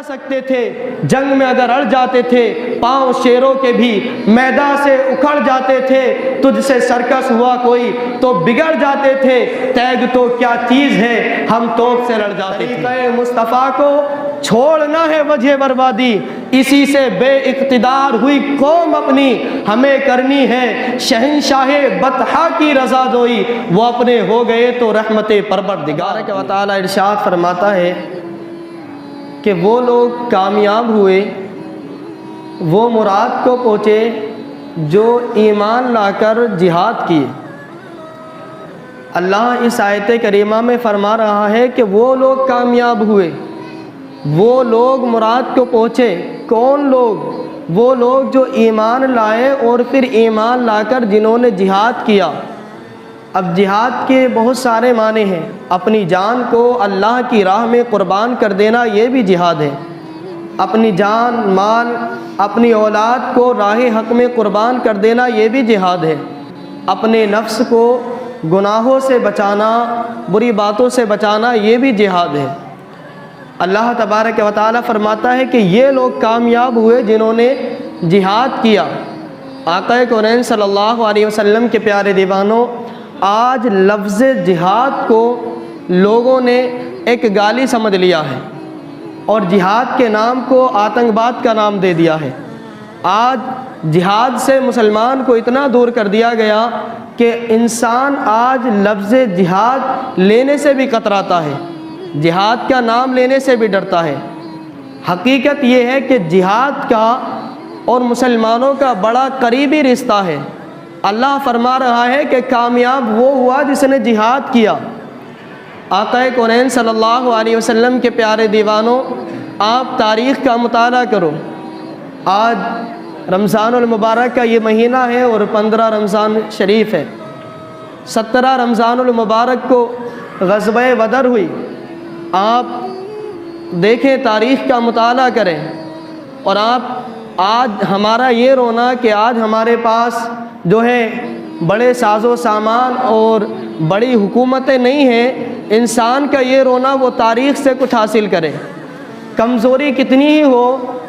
سکتے تھے، جنگ میں اگر اڑ جاتے تھے، پاؤں شیروں کے بھی میدان سے اکھڑ جاتے تھے، تجھ سے سرکس ہوا کوئی تو بگڑ جاتے تھے، تیگ تو کیا چیز ہے ہم توپ سے لڑ جاتے تھے۔ طریقہ مصطفیٰ کو چھوڑنا ہے وجہ بربادی، اسی سے بے اقتدار ہوئی قوم اپنی، ہمیں کرنی ہے شہنشاہ بطحا کی رضا جوئی، وہ اپنے ہو گئے تو رحمت پروردگار و تعالی ارشاد فرماتا ہے کہ وہ لوگ کامیاب ہوئے، وہ مراد کو پہنچے جو ایمان لا کر جہاد کیے۔ اللہ اس آیت کریمہ میں فرما رہا ہے کہ وہ لوگ کامیاب ہوئے، وہ لوگ مراد کو پہنچے۔ کون لوگ؟ وہ لوگ جو ایمان لائے اور پھر ایمان لا کر جنہوں نے جہاد کیا۔ اب جہاد کے بہت سارے معنی ہیں، اپنی جان کو اللہ کی راہ میں قربان کر دینا یہ بھی جہاد ہے، اپنی جان، مال، اپنی اولاد کو راہ حق میں قربان کر دینا یہ بھی جہاد ہے، اپنے نفس کو گناہوں سے بچانا، بری باتوں سے بچانا یہ بھی جہاد ہے۔ اللہ تبارک و تعالیٰ فرماتا ہے کہ یہ لوگ کامیاب ہوئے جنہوں نے جہاد کیا۔ آقا کونین صلی اللہ علیہ وسلم کے پیارے دیوانوں، آج لفظ جہاد کو لوگوں نے ایک گالی سمجھ لیا ہے اور جہاد کے نام کو آتنکواد کا نام دے دیا ہے۔ آج جہاد سے مسلمان کو اتنا دور کر دیا گیا کہ انسان آج لفظ جہاد لینے سے بھی کتراتا ہے، جہاد کا نام لینے سے بھی ڈرتا ہے۔ حقیقت یہ ہے کہ جہاد کا اور مسلمانوں کا بڑا قریبی رشتہ ہے۔ اللہ فرما رہا ہے کہ کامیاب وہ ہوا جس نے جہاد کیا۔ آقا کونین صلی اللہ علیہ وسلم کے پیارے دیوانوں، آپ تاریخ کا مطالعہ کرو۔ آج رمضان المبارک کا یہ مہینہ ہے اور 15 رمضان شریف ہے۔ 17 رمضان المبارک کو غزوہ بدر ہوئی۔ آپ دیکھیں، تاریخ کا مطالعہ کریں، اور آج ہمارا یہ رونا کہ آج ہمارے پاس جو ہے بڑے ساز و سامان اور بڑی حکومتیں نہیں ہیں۔ انسان کا یہ رونا وہ تاریخ سے کچھ حاصل کرے، کمزوری کتنی ہی ہو،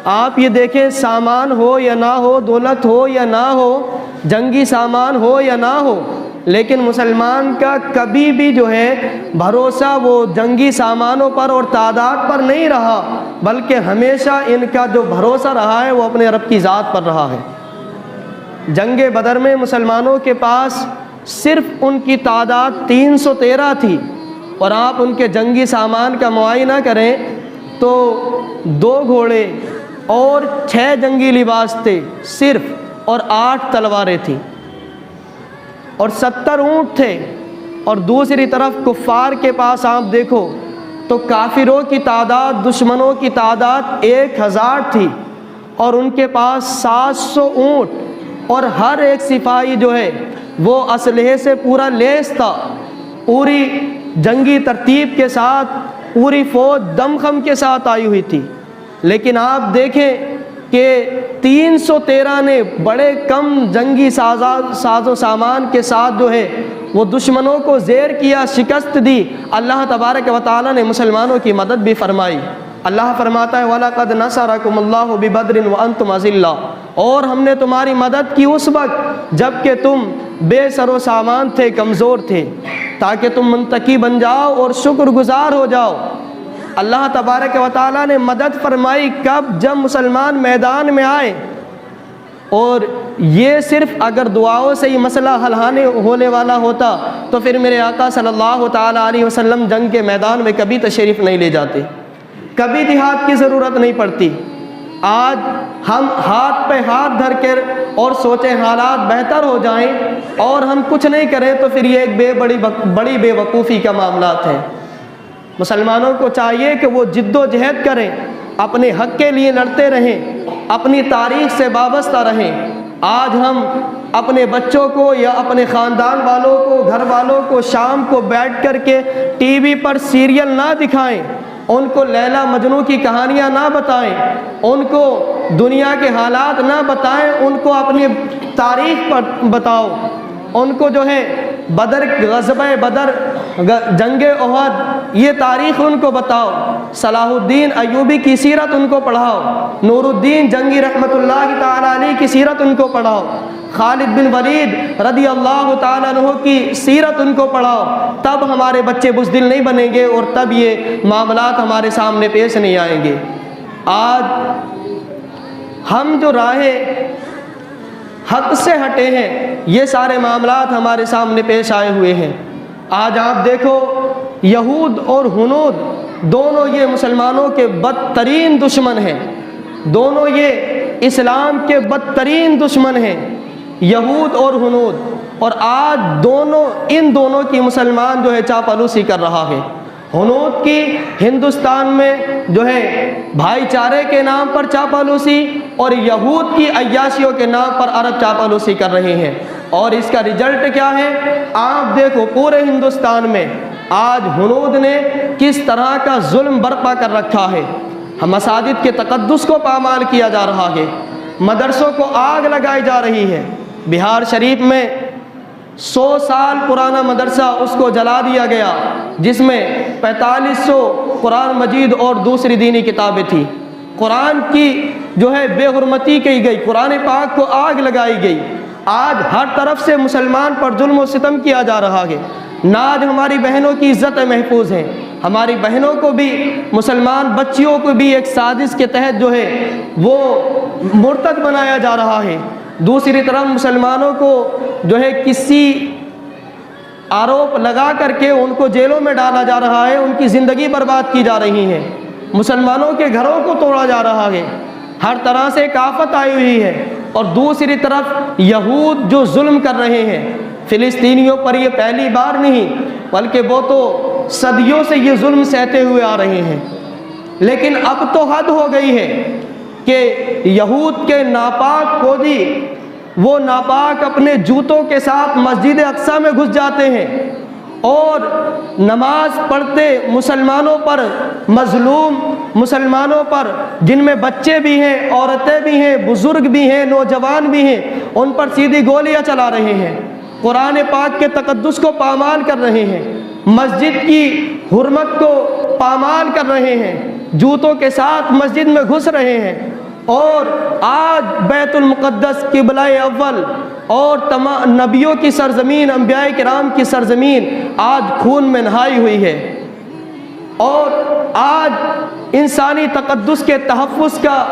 آپ یہ دیکھیں، سامان ہو یا نہ ہو، دولت ہو یا نہ ہو، جنگی سامان ہو یا نہ ہو، لیکن مسلمان کا کبھی بھی جو ہے بھروسہ وہ جنگی سامانوں پر اور تعداد پر نہیں رہا، بلکہ ہمیشہ ان کا جو بھروسہ رہا ہے وہ اپنے رب کی ذات پر رہا ہے۔ جنگ بدر میں مسلمانوں کے پاس صرف ان کی تعداد 313 تھی، اور آپ ان کے جنگی سامان کا معائنہ کریں تو 2 گھوڑے اور 6 جنگی لباس تھے صرف، اور 8 تلواریں تھیں، اور 70 اونٹ تھے۔ اور دوسری طرف کفار کے پاس آپ دیکھو تو کافروں کی تعداد، دشمنوں کی تعداد 1000 تھی، اور ان کے پاس 700 اونٹ، اور ہر ایک سپاہی جو ہے وہ اسلحے سے پورا لیس تھا، پوری جنگی ترتیب کے ساتھ، پوری فوج دمخم کے ساتھ آئی ہوئی تھی۔ لیکن آپ دیکھیں کہ 313 نے بڑے کم جنگی ساز و سامان کے ساتھ جو ہے وہ دشمنوں کو زیر کیا، شکست دی۔ اللہ تبارک و تعالیٰ نے مسلمانوں کی مدد بھی فرمائی۔ اللہ فرماتا ہے وَلَقَدْ نَصَرَكُمُ اللَّهُ بِبَدْرٍ وَأَنْتُمْ أَذِلَّةٌ، اور ہم نے تمہاری مدد کی اس وقت جب کہ تم بے سر و سامان تھے، کمزور تھے، تاکہ تم منتقی بن جاؤ اور شکر گزار ہو جاؤ۔ اللہ تبارک و تعالیٰ نے مدد فرمائی کب؟ جب مسلمان میدان میں آئے، اور یہ صرف اگر دعاؤں سے ہی مسئلہ حل ہونے والا ہوتا تو پھر میرے آقا صلی اللہ تعالیٰ علیہ وسلم جنگ کے میدان میں کبھی تشریف نہیں لے جاتے، کبھی جہاد کی ضرورت نہیں پڑتی۔ آج ہم ہاتھ پہ ہاتھ دھر کر اور سوچیں حالات بہتر ہو جائیں اور ہم کچھ نہیں کریں تو پھر یہ ایک بڑی بے وقوفی کا معاملات ہے۔ مسلمانوں کو چاہیے کہ وہ جد و جہد کریں، اپنے حق کے لیے لڑتے رہیں، اپنی تاریخ سے وابستہ رہیں۔ آج ہم اپنے بچوں کو یا اپنے خاندان والوں کو، گھر والوں کو شام کو بیٹھ کر کے ٹی وی پر سیریل نہ دکھائیں، ان کو لیلا مجنوں کی کہانیاں نہ بتائیں، ان کو دنیا کے حالات نہ بتائیں، ان کو اپنی تاریخ پر بتاؤ، ان کو جو ہے بدر، غزوہ بدر، جنگ احد، یہ تاریخ ان کو بتاؤ، صلاح الدین ایوبی کی سیرت ان کو پڑھاؤ، نور الدین جنگی رحمۃ اللہ تعالی علیہ کی سیرت ان کو پڑھاؤ، خالد بن ولید رضی اللہ تعالیٰ عنہ کی سیرت ان کو پڑھاؤ، تب ہمارے بچے بزدل نہیں بنیں گے اور تب یہ معاملات ہمارے سامنے پیش نہیں آئیں گے۔ آج ہم جو راہ حق سے ہٹے ہیں، یہ سارے معاملات ہمارے سامنے پیش آئے ہوئے ہیں۔ آج آپ دیکھو، یہود اور ہنود دونوں یہ مسلمانوں کے بدترین دشمن ہیں، دونوں یہ اسلام کے بدترین دشمن ہیں، یہود اور ہنود، اور آج ان دونوں کی مسلمان جو ہے چاپلوسی کر رہا ہے۔ ہنود کی ہندوستان میں جو ہے بھائی چارے کے نام پر چاپلوسی، اور یہود کی عیاشیوں کے نام پر عرب چاپلوسی کر رہے ہیں، اور اس کا رزلٹ کیا ہے؟ آپ دیکھو پورے ہندوستان میں آج ہنود نے کس طرح کا ظلم برپا کر رکھا ہے۔ مساجد کے تقدس کو پامال کیا جا رہا ہے، مدرسوں کو آگ لگائی جا رہی ہے۔ بہار شریف میں 100 سال پرانا مدرسہ اس کو جلا دیا گیا، جس میں 4500 قرآن مجید اور دوسری دینی کتابیں تھیں۔ قرآن کی جو ہے بے حرمتی کی گئی، قرآن پاک کو آگ لگائی گئی۔ آج ہر طرف سے مسلمان پر ظلم و ستم کیا جا رہا ہے، نہ آج ہماری بہنوں کی عزت محفوظ ہے، ہماری بہنوں کو بھی، مسلمان بچیوں کو بھی ایک سازش کے تحت جو ہے وہ مرتد بنایا جا رہا ہے۔ دوسری طرف مسلمانوں کو جو ہے کسی آروپ لگا کر کے ان کو جیلوں میں ڈالا جا رہا ہے، ان کی زندگی برباد کی جا رہی ہے، مسلمانوں کے گھروں کو توڑا جا رہا ہے، ہر طرح سے ایک آفت آئی ہوئی ہے۔ اور دوسری طرف یہود جو ظلم کر رہے ہیں فلسطینیوں پر، یہ پہلی بار نہیں بلکہ وہ تو صدیوں سے یہ ظلم سہتے ہوئے آ رہے ہیں، لیکن اب تو حد ہو گئی ہے کہ یہود کے ناپاک فوجی، وہ ناپاک اپنے جوتوں کے ساتھ مسجد اقصی میں گھس جاتے ہیں اور نماز پڑھتے مسلمانوں پر، مظلوم مسلمانوں پر، جن میں بچے بھی ہیں، عورتیں بھی ہیں، بزرگ بھی ہیں، نوجوان بھی ہیں، ان پر سیدھی گولیاں چلا رہے ہیں، قرآن پاک کے تقدس کو پامال کر رہے ہیں، مسجد کی حرمت کو پامال کر رہے ہیں، جوتوں کے ساتھ مسجد میں گھس رہے ہیں، اور آج بیت المقدس قبلہ اول اور تمام نبیوں کی سرزمین، انبیاء کرام کی سرزمین آج خون میں نہائی ہوئی ہے، اور آج انسانی تقدس کے تحفظ کا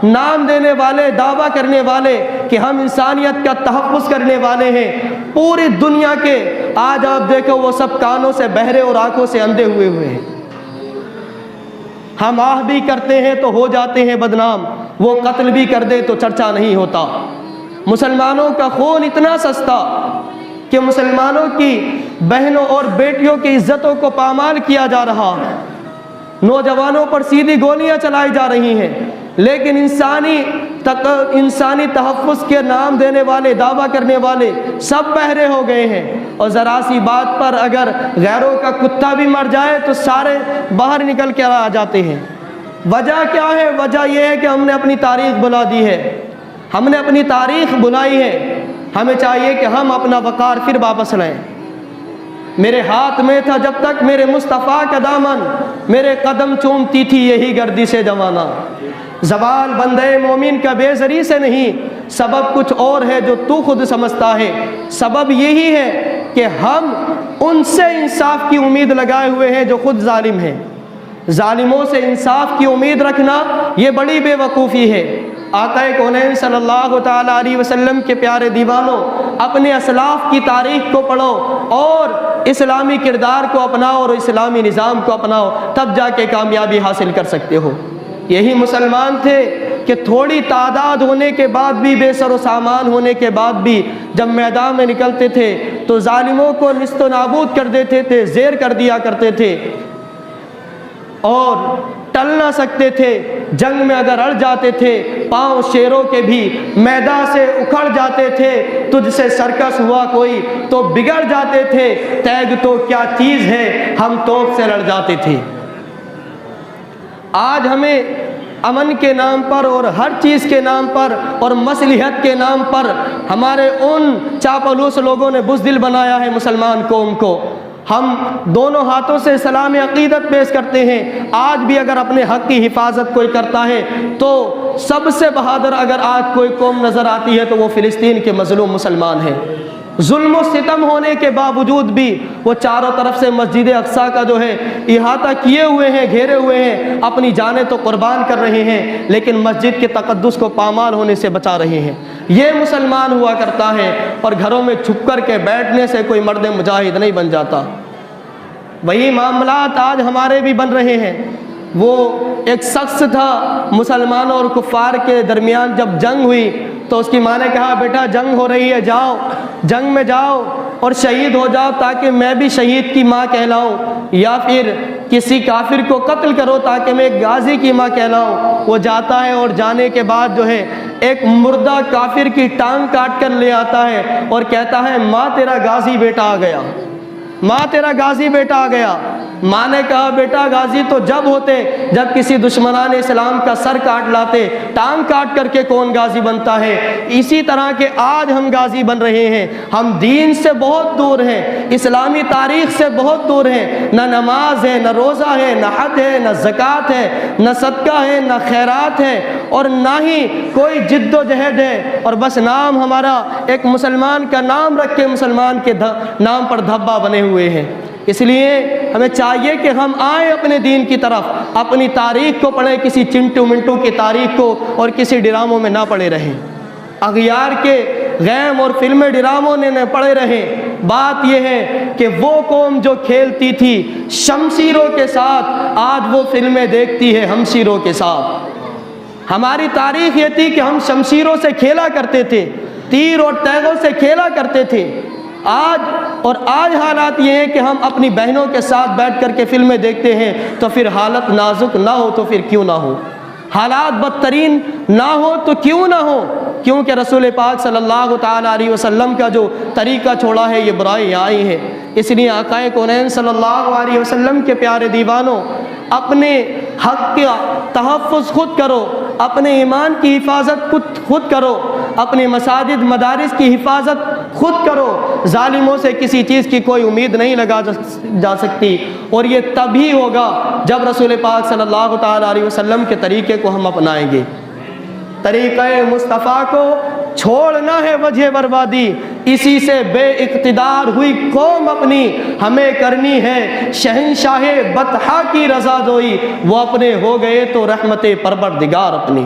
نام دینے والے، دعویٰ کرنے والے کہ ہم انسانیت کا تحفظ کرنے والے ہیں، پوری دنیا کے آج آپ دیکھو وہ سب کانوں سے بہرے اور آنکھوں سے اندھے ہوئے ہیں۔ ہم آہ بھی کرتے ہیں تو ہو جاتے ہیں بدنام، وہ قتل بھی کر دے تو چرچا نہیں ہوتا۔ مسلمانوں کا خون اتنا سستا کہ مسلمانوں کی بہنوں اور بیٹیوں کی عزتوں کو پامال کیا جا رہا، نوجوانوں پر سیدھی گولیاں چلائی جا رہی ہیں، لیکن انسانی تحفظ کے نام دینے والے، دعویٰ کرنے والے سب بہرے ہو گئے ہیں، اور ذرا سی بات پر اگر غیروں کا کتا بھی مر جائے تو سارے باہر نکل کے آ جاتے ہیں۔ وجہ کیا ہے؟ وجہ یہ ہے کہ ہم نے اپنی تاریخ بلا دی ہے، ہم نے اپنی تاریخ بلائی ہے، ہمیں چاہیے کہ ہم اپنا وقار پھر واپس لیں۔ میرے ہاتھ میں تھا جب تک میرے مصطفیٰ کا دامن، میرے قدم چومتی تھی یہی گردش جوانہ، زوال بندے مومن کا بے زری سے نہیں، سبب کچھ اور ہے جو تو خود سمجھتا ہے، سبب یہی ہے کہ ہم ان سے انصاف کی امید لگائے ہوئے ہیں جو خود ظالم ہیں۔ ظالموں سے انصاف کی امید رکھنا یہ بڑی بے وقوفی ہے۔ آقا کونین صلی اللہ تعالیٰ علیہ وسلم کے پیارے دیوانوں، اپنے اسلاف کی تاریخ کو پڑھو اور اسلامی کردار کو اپناؤ اور اسلامی نظام کو اپناؤ، تب جا کے کامیابی حاصل کر سکتے ہو۔ یہی مسلمان تھے کہ تھوڑی تعداد ہونے کے بعد بھی، بے سر و سامان ہونے کے بعد بھی، جب میدان میں نکلتے تھے تو ظالموں کو نیست و نابود کر دیتے تھے، زیر کر دیا کرتے تھے، اور ٹل نہ سکتے تھے۔ جنگ میں اگر اڑ جاتے تھے، پاؤں شیروں کے بھی میدان سے اکھڑ جاتے تھے، تجھ سے سرکس ہوا کوئی تو بگڑ جاتے تھے، تیگ تو کیا چیز ہے ہم توپ سے لڑ جاتے تھے۔ آج ہمیں امن کے نام پر اور ہر چیز کے نام پر اور مصلحت کے نام پر ہمارے ان چاپلوس لوگوں نے بزدل بنایا ہے مسلمان قوم کو۔ ہم دونوں ہاتھوں سے سلام عقیدت پیش کرتے ہیں۔ آج بھی اگر اپنے حق کی حفاظت کوئی کرتا ہے تو سب سے بہادر اگر آج کوئی قوم نظر آتی ہے تو وہ فلسطین کے مظلوم مسلمان ہیں۔ ظلم و ستم ہونے کے باوجود بھی وہ چاروں طرف سے مسجد اقصیٰ کا جو ہے احاطہ کیے ہوئے ہیں، گھیرے ہوئے ہیں، اپنی جانیں تو قربان کر رہے ہیں لیکن مسجد کے تقدس کو پامال ہونے سے بچا رہے ہیں۔ یہ مسلمان ہوا کرتا ہے، اور گھروں میں چھپ کر کے بیٹھنے سے کوئی مرد مجاہد نہیں بن جاتا۔ وہی معاملات آج ہمارے بھی بن رہے ہیں۔ وہ ایک شخص تھا مسلمانوں اور کفار کے درمیان، جب جنگ ہوئی تو اس کی ماں نے کہا بیٹا جنگ ہو رہی ہے، جاؤ جنگ میں جاؤ اور شہید ہو جاؤ تاکہ میں بھی شہید کی ماں کہلاؤں، یا پھر کسی کافر کو قتل کرو تاکہ میں ایک غازی کی ماں کہلاؤں۔ وہ جاتا ہے اور جانے کے بعد جو ہے ایک مردہ کافر کی ٹانگ کاٹ کر لے آتا ہے اور کہتا ہے ماں تیرا غازی بیٹا آ گیا، ماں تیرا غازی بیٹا آ گیا۔ ماں نے کہا بیٹا غازی تو جب ہوتے جب کسی دشمنان اسلام کا سر کاٹ لاتے، ٹانگ کاٹ کر کے کون غازی بنتا ہے؟ اسی طرح کے آج ہم غازی بن رہے ہیں۔ ہم دین سے بہت دور ہیں، اسلامی تاریخ سے بہت دور ہیں، نہ نماز ہے، نہ روزہ ہے، نہ حج ہے، نہ زکوٰۃ ہے، نہ صدقہ ہے، نہ خیرات ہے، اور نہ ہی کوئی جد و جہد ہے، اور بس نام ہمارا ایک مسلمان کا نام رکھ کے مسلمان کے نام پر دھبا بنے ہوئے ہیں۔ اس لیے ہمیں چاہیے کہ ہم آئیں اپنے دین کی طرف، اپنی تاریخ کو پڑھیں، کسی چنٹو منٹو کی تاریخ کو اور کسی ڈراموں میں نہ پڑے رہیں، اغیار کے غیم اور فلمیں ڈراموں نے نہ پڑے رہیں۔ بات یہ ہے کہ وہ قوم جو کھیلتی تھی شمشیروں کے ساتھ آج وہ فلمیں دیکھتی ہے ہمشیروں کے ساتھ۔ ہماری تاریخ یہ تھی کہ ہم شمشیروں سے کھیلا کرتے تھے، تیر اور تیغوں سے کھیلا کرتے تھے۔ آج حالات یہ ہیں کہ ہم اپنی بہنوں کے ساتھ بیٹھ کر کے فلمیں دیکھتے ہیں، تو پھر حالت نازک نہ ہو تو پھر کیوں نہ ہو، حالات بدترین نہ ہو تو کیوں نہ ہو، کیونکہ رسول پاک صلی اللہ تعالیٰ علیہ وسلم کا جو طریقہ چھوڑا ہے یہ برائی آئی ہے۔ اس لیے آقا کونین صلی اللہ علیہ وسلم کے پیارے دیوانوں، اپنے حق کا تحفظ خود کرو، اپنے ایمان کی حفاظت خود کرو، اپنے مساجد مدارس کی حفاظت خود کرو۔ ظالموں سے کسی چیز کی کوئی امید نہیں لگا جا سکتی، اور یہ تبھی ہوگا جب رسول پاک صلی اللہ تعالیٰ علیہ وسلم کے طریقے کو ہم اپنائیں گے۔ طریقہ مصطفیٰ کو چھوڑنا ہے وجہ بربادی، اسی سے بے اقتدار ہوئی قوم اپنی، ہمیں کرنی ہے شہنشاہ بطحا کی رضا دوئی، وہ اپنے ہو گئے تو رحمت پروردگار اپنی۔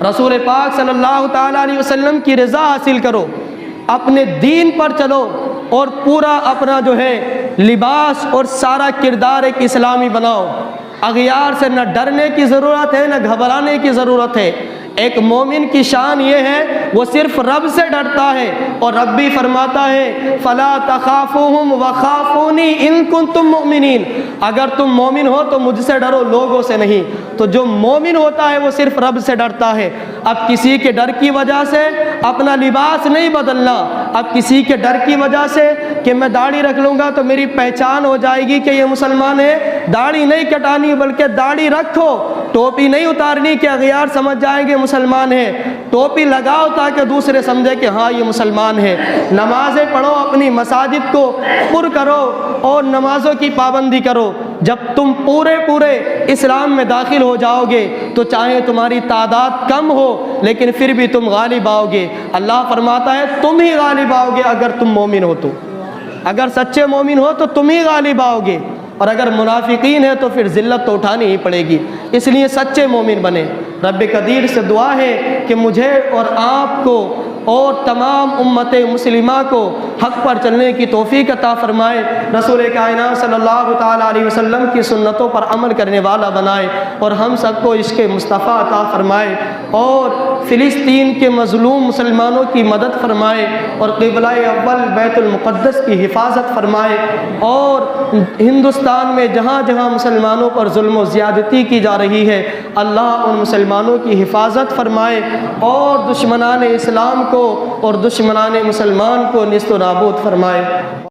رسول پاک صلی اللہ تعالیٰ علیہ وسلم کی رضا حاصل کرو، اپنے دین پر چلو، اور پورا اپنا جو ہے لباس اور سارا کردار ایک اسلامی بناؤ۔ اغیار سے نہ ڈرنے کی ضرورت ہے، نہ گھبرانے کی ضرورت ہے۔ ایک مومن کی شان یہ ہے وہ صرف رب سے ڈرتا ہے، اور رب بھی فرماتا ہے فَلَا تَخَافُوهُمْ وَخَافُونِي إِن كُنتُم مُؤْمِنِينَ، اگر تم مومن ہو تو مجھ سے ڈرو، لوگوں سے نہیں۔ تو جو مومن ہوتا ہے وہ صرف رب سے ڈرتا ہے۔ اب کسی کے ڈر کی وجہ سے اپنا لباس نہیں بدلنا، اب کسی کے ڈر کی وجہ سے کہ میں داڑھی رکھ لوں گا تو میری پہچان ہو جائے گی کہ یہ مسلمان ہے، داڑھی نہیں کٹانی بلکہ داڑھی رکھو، ٹوپی نہیں اتارنی کہ اغیار سمجھ جائیں گے مسلمان ہے، ٹوپی لگاؤ تاکہ دوسرے سمجھے کہ ہاں یہ مسلمان ہے۔ نمازیں پڑھو، اپنی مساجد کو پر کرو اور نمازوں کی پابندی کرو۔ جب تم پورے اسلام میں داخل ہو جاؤ گے تو چاہے تمہاری تعداد کم ہو لیکن پھر بھی تم غالب آؤ گے۔ اللہ فرماتا ہے تم ہی غالب آؤ گے اگر تم مومن ہو تو، اگر سچے مومن ہو تو تم ہی غالب آؤ گے، اور اگر منافقین ہے تو پھر ذلت تو اٹھانی ہی پڑے گی۔ اس لیے سچے مومن بنے۔ رب قدیر سے دعا ہے کہ مجھے اور آپ کو اور تمام امت مسلمہ کو حق پر چلنے کی توفیق عطا فرمائے، رسول کائنات صلی اللہ تعالیٰ علیہ وسلم کی سنتوں پر عمل کرنے والا بنائے، اور ہم سب کو عشق مصطفیٰ عطا فرمائے، اور فلسطین کے مظلوم مسلمانوں کی مدد فرمائے، اور قبلہ اول بیت المقدس کی حفاظت فرمائے، اور ہندوستان میں جہاں جہاں مسلمانوں پر ظلم و زیادتی کی جا رہی ہے اللہ ان مسلمانوں کی حفاظت فرمائے، اور دشمنان اسلام کو اور دشمنان مسلمان کو نیست و نابود فرمائے۔